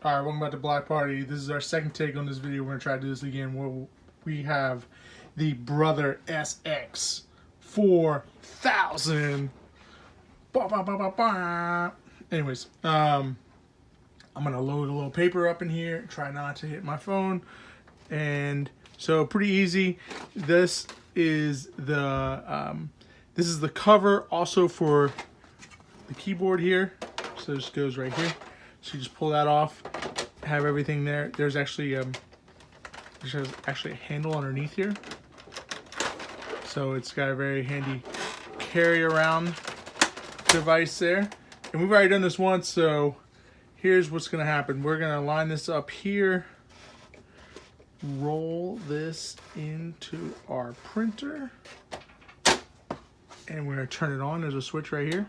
Alright, welcome back to Black Party. This is our second take on this video. We're going to try to do this again where we have the Brother SX-4000. Anyways, I'm going to load a little paper up in here, try not to hit my phone. And so pretty easy. This is the cover also for the keyboard here. So this goes right here. So you just pull that off, have everything there. There's actually a handle underneath here. So it's got a very handy carry around device there. And we've already done this once, so here's what's gonna happen. We're gonna line this up here, roll this into our printer, and we're gonna turn it on. There's a switch right here.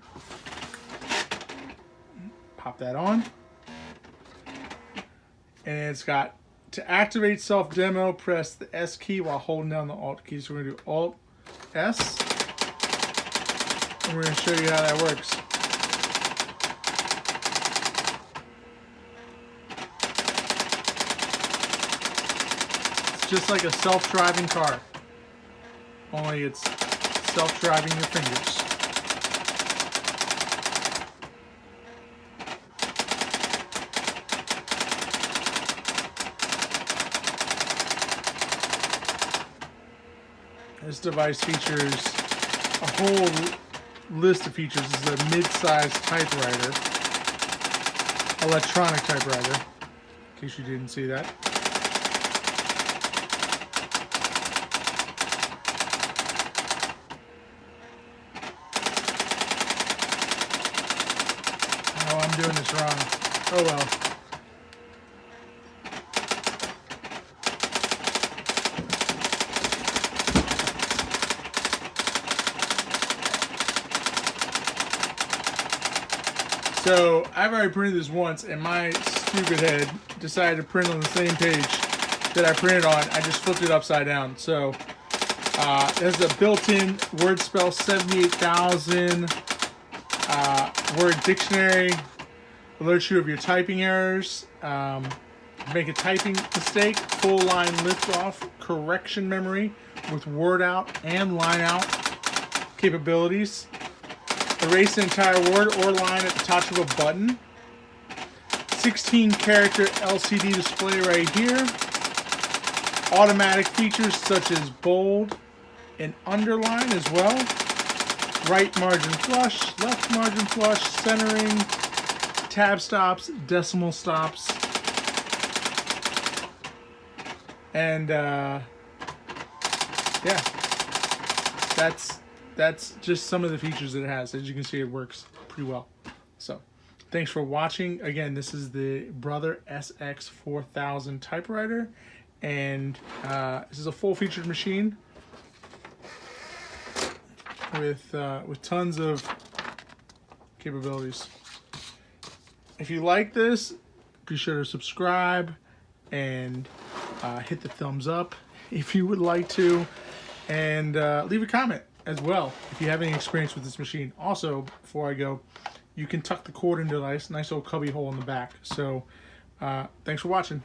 Pop that on. And it's got to activate self demo, press the S key while holding down the Alt key. So we're gonna do Alt S. And we're gonna show you how that works. It's just like a self-driving car. Only it's self-driving your fingers. This device features a whole list of features. This is a mid-sized typewriter, electronic typewriter, in case you didn't see that. Oh, I'm doing this wrong. Oh well. So I've already printed this once, and my stupid head decided to print on the same page that I printed on. I just flipped it upside down. So there's a built-in word spell 78,000 word dictionary. Alerts you of your typing errors. Make a typing mistake. Full line lift off. Correction memory with word out and line out capabilities. Erase the entire word or line at the touch of a button. 16 character LCD display right here. Automatic features such as bold and underline as well. Right margin flush, left margin flush, centering, tab stops, decimal stops. And yeah, that's just some of the features that it has. As you can see, it works pretty well. So thanks for watching. Again, this is the Brother SX-4000 typewriter, and this is a full-featured machine with tons of capabilities. If you like this, be sure to subscribe and hit the thumbs up if you would like to, and leave a comment as well if you have any experience with this machine. Also, before I go, you can tuck the cord into a nice little cubby hole in the back. So thanks for watching.